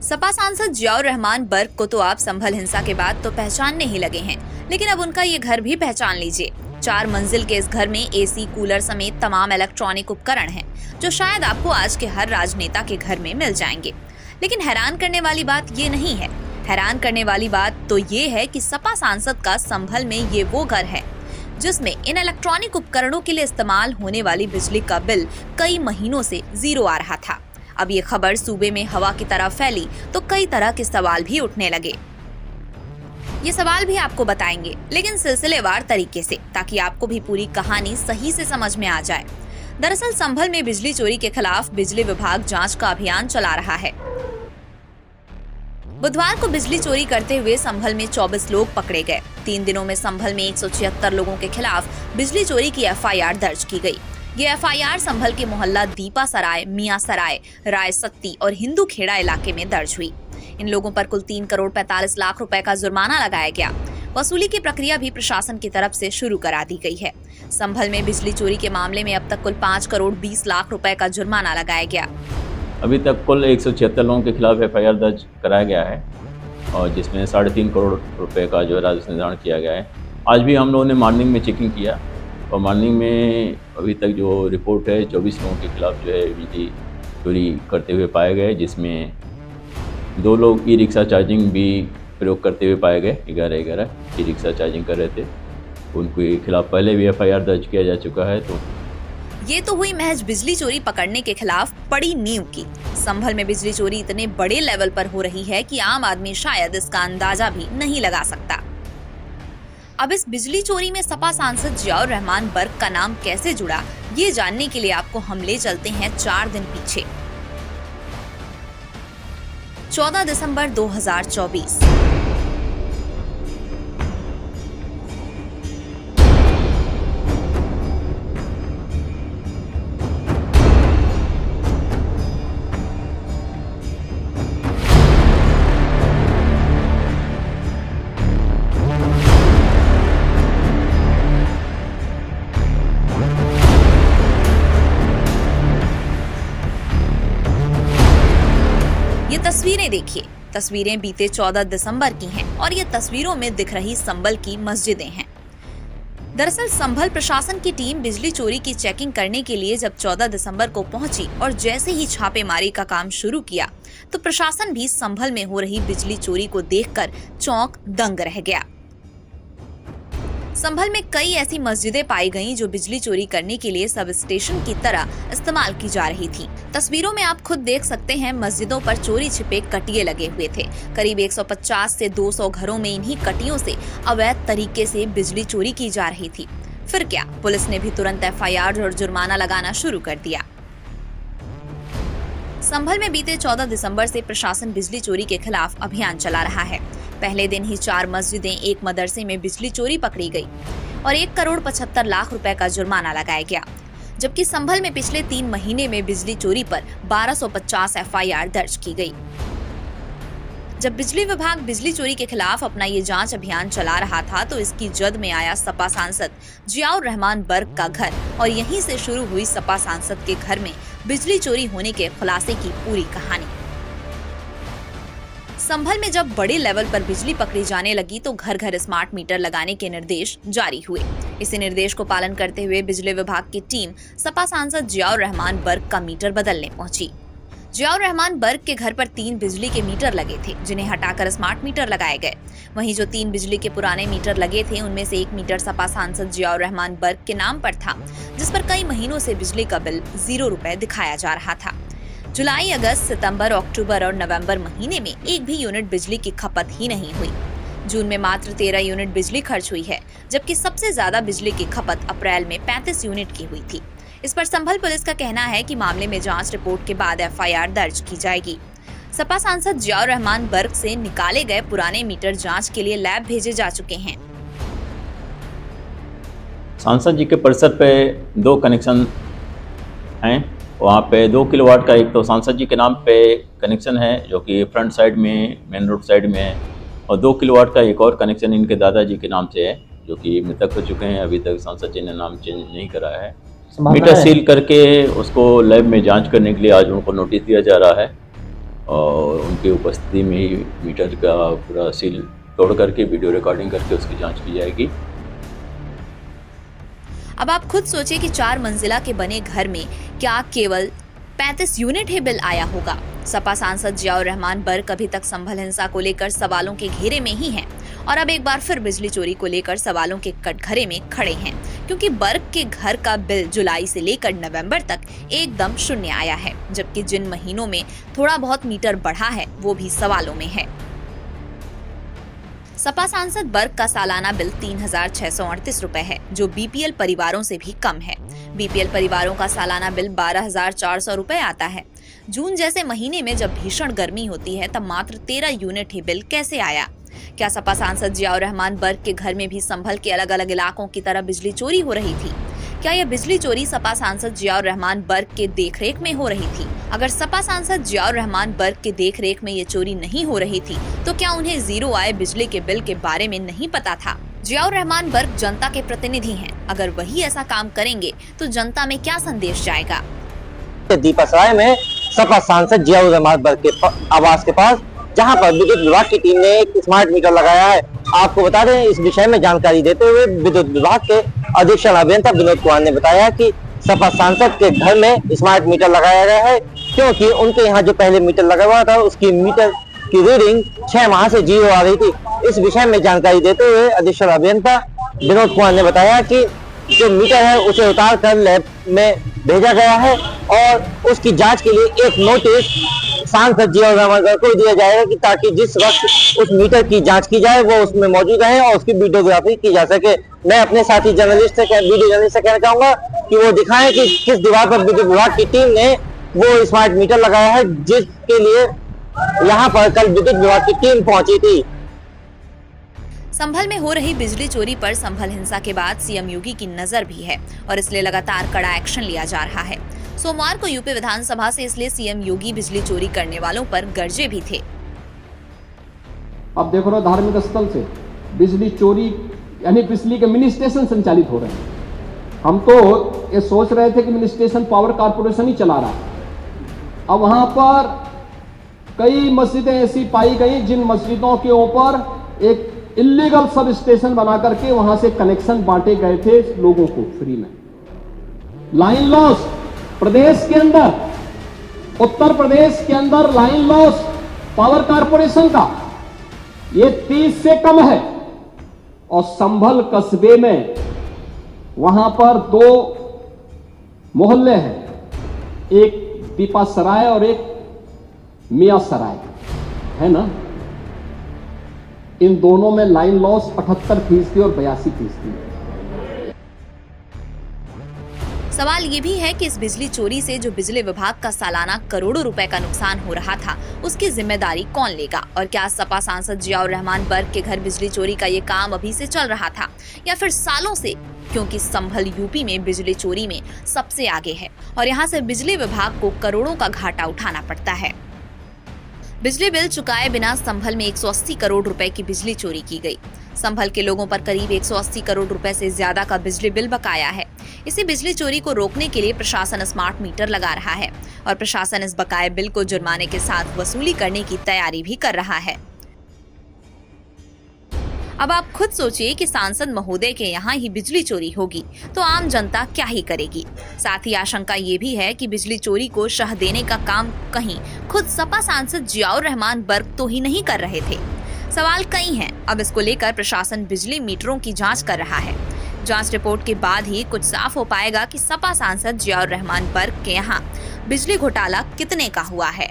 सपा सांसद जियाउर रहमान बर्क को तो आप संभल हिंसा के बाद तो पहचानने ही लगे हैं, लेकिन अब उनका ये घर भी पहचान लीजिए। 4 मंजिल के इस घर में एसी, कूलर समेत तमाम इलेक्ट्रॉनिक उपकरण हैं, जो शायद आपको आज के हर राजनेता के घर में मिल जाएंगे। लेकिन हैरान करने वाली बात ये नहीं है। हैरान करने वाली बात तो ये है कि सपा सांसद का संभल में ये वो घर है जिसमें इन इलेक्ट्रॉनिक उपकरणों के लिए इस्तेमाल होने वाली बिजली का बिल कई महीनों से 0 आ रहा था। अब ये खबर सूबे में हवा की तरह फैली तो कई तरह के सवाल भी उठने लगे। ये सवाल भी आपको बताएंगे, लेकिन सिलसिलेवार तरीके से, ताकि आपको भी पूरी कहानी सही से समझ में आ जाए। दरअसल संभल में बिजली चोरी के खिलाफ बिजली विभाग जांच का अभियान चला रहा है। बुधवार को बिजली चोरी करते हुए संभल में 24 लोग पकड़े गए। 3 दिनों में संभल में 176 लोगों के खिलाफ बिजली चोरी की एफआईआर दर्ज की गई। ये एफआईआर संभल के मोहल्ला दीपा सराय, मियां सराय, राय सत्ती और हिंदू खेड़ा इलाके में दर्ज हुई। इन लोगों पर कुल 3 करोड़ 45 लाख रुपए का जुर्माना लगाया गया। वसूली की प्रक्रिया भी प्रशासन की तरफ से शुरू करा दी गई है। संभल में बिजली चोरी के मामले में अब तक कुल 5 करोड़ 20 लाख रुपए का जुर्माना लगाया गया। अभी तक कुल 176 लोगों के खिलाफ एफआईआर दर्ज कराया गया है और जिसमें 3.5 करोड़ रुपए का जो है राजस्व निर्धारण किया गया है। आज भी हम लोगों ने मॉर्निंग में चेकिंग किया और मॉर्निंग में अभी तक जो रिपोर्ट है 24 लोगों के खिलाफ जो है बिजली चोरी करते हुए पाए गए, जिसमें 2 लोग ई रिक्शा चार्जिंग भी प्रयोग करते हुए पाए गए। 11 ई रिक्शा चार्जिंग कर रहे थे। उनके खिलाफ पहले भी एफआईआर दर्ज किया जा चुका है। तो ये तो हुई महज बिजली चोरी पकड़ने के खिलाफ बड़ी नींव की। संभल में बिजली चोरी इतने बड़े लेवल पर हो रही है कि आम आदमी शायद इसका अंदाजा भी नहीं लगा सकता। अब इस बिजली चोरी में सपा सांसद जियाउर रहमान बर्क का नाम कैसे जुड़ा, ये जानने के लिए आपको हम ले चलते हैं 4 दिन पीछे। 14 दिसंबर 2024। ये तस्वीरें देखिए। तस्वीरें बीते 14 दिसंबर की हैं और ये तस्वीरों में दिख रही संभल की मस्जिदें हैं। दरअसल संभल प्रशासन की टीम बिजली चोरी की चेकिंग करने के लिए जब 14 दिसंबर को पहुंची और जैसे ही छापेमारी का काम शुरू किया तो प्रशासन भी संभल में हो रही बिजली चोरी को देखकर चौंक दंग रह गया। संभल में कई ऐसी मस्जिदें पाई गईं जो बिजली चोरी करने के लिए सब स्टेशन की तरह इस्तेमाल की जा रही थी। तस्वीरों में आप खुद देख सकते हैं, मस्जिदों पर चोरी छिपे कटिये लगे हुए थे। करीब 150 से 200 घरों में इन्हीं कटियों से अवैध तरीके से बिजली चोरी की जा रही थी। फिर क्या, पुलिस ने भी तुरंत एफआईआर और जुर्माना लगाना शुरू कर दिया। संभल में बीते 14 दिसंबर से प्रशासन बिजली चोरी के खिलाफ अभियान चला रहा है। पहले दिन ही 4 मस्जिदें, 1 मदरसे में बिजली चोरी पकड़ी गई और 1 करोड़ 75 लाख रुपए का जुर्माना लगाया गया। जबकि संभल में पिछले 3 महीने में बिजली चोरी पर 1250 एफआईआर दर्ज की गई। जब बिजली विभाग बिजली चोरी के खिलाफ अपना ये जांच अभियान चला रहा था तो इसकी जद में आया सपा सांसद जियाउर रहमान बर्क का घर और यहीं से शुरू हुई सपा सांसद के घर में बिजली चोरी होने के खुलासे की पूरी कहानी। संभल में जब बड़े लेवल पर बिजली पकड़ी जाने लगी तो घर घर स्मार्ट मीटर लगाने के निर्देश जारी हुए। इसी निर्देश को पालन करते हुए बिजली विभाग की टीम सपा सांसद जियाउर रहमान बर्क का मीटर बदलने पहुंची। जियाउर रहमान बर्क के घर पर 3 बिजली के मीटर लगे थे, जिन्हें हटाकर स्मार्ट मीटर लगाए गए। वहीं जो 3 बिजली के पुराने मीटर लगे थे उनमें से 1 मीटर सपा सांसद जियाउर रहमान बर्क के नाम पर था, जिस पर कई महीनों से बिजली का बिल 0 रुपए दिखाया जा रहा था। जुलाई, अगस्त, सितंबर, अक्टूबर और नवंबर महीने में एक भी यूनिट बिजली की खपत ही नहीं हुई। जून में मात्र 13 यूनिट बिजली खर्च हुई है, जबकि सबसे ज्यादा बिजली की खपत अप्रैल में 35 यूनिट की हुई थी। इस पर संभल पुलिस का कहना है कि मामले में जांच रिपोर्ट के बाद एफआईआर दर्ज की जाएगी। सपा सांसद जियाउर रहमान बर्क से निकाले गए पुराने मीटर जांच के लिए लैब भेजे जा चुके हैं। सांसद जी के परिसर पे 2 कनेक्शन हैं। वहाँ पे 2 किलोवाट का एक तो सांसद जी के नाम पे कनेक्शन है जो कि फ्रंट साइड में, मेन रोड साइड में है, और 2 किलोवाट का एक और कनेक्शन इनके दादाजी के नाम से है जो कि मृतक हो चुके हैं। अभी तक सांसद जी ने नाम चेंज नहीं कराया है। मीटर सील करके उसको लैब में जांच करने के लिए आज उनको नोटिस दिया जा रहा है और उनकी उपस्थिति में ही मीटर का पूरा सील तोड़ करके वीडियो रिकॉर्डिंग करके उसकी जांच की जाएगी। अब आप खुद सोचिए कि 4 मंजिला के बने घर में क्या केवल 35 यूनिट ही बिल आया होगा। सपा सांसद जियाउर रहमान बर्क अभी तक संभल हिंसा को लेकर सवालों के घेरे में ही हैं और अब एक बार फिर बिजली चोरी को लेकर सवालों के कटघरे में खड़े हैं, क्योंकि बर्क के घर का बिल जुलाई से लेकर नवंबर तक एकदम शून्य आया है, जबकि जिन महीनों में थोड़ा बहुत मीटर बढ़ा है वो भी सवालों में है। सपा सांसद बर्क का सालाना बिल 3,638 रुपए है, जो बीपीएल परिवारों से भी कम है। बीपीएल परिवारों का सालाना बिल 12,400 रुपए आता है। जून जैसे महीने में जब भीषण गर्मी होती है तब मात्र 13 यूनिट ही बिल कैसे आया? क्या सपा सांसद जियाउर रहमान बर्क के घर में भी संभल के अलग अलग इलाकों की तरह बिजली चोरी हो रही थी? क्या यह बिजली चोरी सपा सांसद जियाउर रहमान बर्क के देखरेख में हो रही थी? अगर सपा सांसद जियाउर रहमान बर्क के देखरेख में ये चोरी नहीं हो रही थी तो क्या उन्हें जीरो आए बिजली के बिल के बारे में नहीं पता था? जियाउर रहमान बर्क जनता के प्रतिनिधि हैं। अगर वही ऐसा काम करेंगे तो जनता में क्या संदेश जाएगा? दीपासराय में सपा सांसद जियाउर रहमान बर्क के आवास के पास, जहां पर विद्युत विभाग की टीम ने एक स्मार्ट मीटर लगाया है। आपको बता दें, इस विषय में जानकारी देते हुए विद्युत विभाग के अधीक्षण अभियंता विनोद कुमार ने बताया कि सपा सांसद के घर में स्मार्ट मीटर लगाया गया है, क्योंकि उनके यहाँ जो पहले मीटर लगा हुआ था उसकी मीटर की रीडिंग 6 माह से 0 आ रही थी। इस विषय में जानकारी देते हुए अधीक्षण अभियंता विनोद कुमार ने बताया कि जो मीटर है उसे उतार कर लैब में भेजा गया है और उसकी जांच के लिए एक नोटिस सांसद जियाउर रहमान बर्क को दिया जाएगा कि ताकि जिस वक्त उस मीटर की जांच की जाए वो उसमें मौजूद रहे और उसकी वीडियोग्राफी की जा सके। मैं अपने साथी वीडियो जर्नलिस्ट से कहना चाहूंगा कि वो दिखाएं कि किस दीवार पर विद्युत विभाग की टीम ने वो स्मार्ट मीटर लगाया है, जिसके लिए यहाँ पर कल विद्युत विभाग की टीम पहुंची थी। संभल में हो रही बिजली चोरी पर संभल हिंसा के बाद सीएम योगी की नजर भी है और इसलिए लगातार कड़ा एक्शन लिया जा रहा है। सोमवार को यूपी विधानसभा से इसलिए सीएम योगी बिजली चोरी करने वालों पर गरजे भी थे। अब देखो ना, धार्मिक स्थल से बिजली चोरी यानी बिजली के मिनी स्टेशन संचालित हो रहे हैं। हम तो ये सोच रहे थे कि मिनी स्टेशन पावर कारपोरेशन ही चला रहा है। अब वहां पर कई मस्जिदें ऐसी पाई गई जिन मस्जिदों के ऊपर एक इलीगल सब स्टेशन बना करके वहां से कनेक्शन बांटे गए थे लोगों को फ्री में। लाइन लॉस प्रदेश के अंदर, उत्तर प्रदेश के अंदर लाइन लॉस पावर कारपोरेशन का ये 30 से कम है और संभल कस्बे में वहां पर 2 मोहल्ले हैं, एक दीपासराय और एक मियां सराय है ना। इन दोनों में लाइन लॉस 78% और 82%। सवाल ये भी है कि इस बिजली चोरी से जो बिजली विभाग का सालाना करोड़ों रुपए का नुकसान हो रहा था उसकी जिम्मेदारी कौन लेगा? और क्या सपा सांसद जियाउर रहमान बर्क के घर बिजली चोरी का ये काम अभी से चल रहा था या फिर सालों से? क्योंकि संभल यूपी में बिजली चोरी में सबसे आगे है और यहाँ से बिजली विभाग को करोड़ों का घाटा उठाना पड़ता है। बिजली बिल चुकाए बिना संभल में 180 करोड़ रुपए की बिजली चोरी की गई। संभल के लोगों पर करीब 180 करोड़ रुपए से ज्यादा का बिजली बिल बकाया है। इसी बिजली चोरी को रोकने के लिए प्रशासन स्मार्ट मीटर लगा रहा है और प्रशासन इस बकाये बिल को जुर्माने के साथ वसूली करने की तैयारी भी कर रहा है। अब आप खुद सोचिए कि सांसद महोदय के यहाँ ही बिजली चोरी होगी तो आम जनता क्या ही करेगी। साथ ही आशंका ये भी है कि बिजली चोरी को शह देने का काम कहीं खुद सपा सांसद जियाउर रहमान बर्क तो ही नहीं कर रहे थे। सवाल कई हैं। अब इसको लेकर प्रशासन बिजली मीटरों की जांच कर रहा है। जांच रिपोर्ट के बाद ही कुछ साफ हो पाएगा कि सपा सांसद जियाउर रहमान बर्क के यहाँ बिजली घोटाला कितने का हुआ है।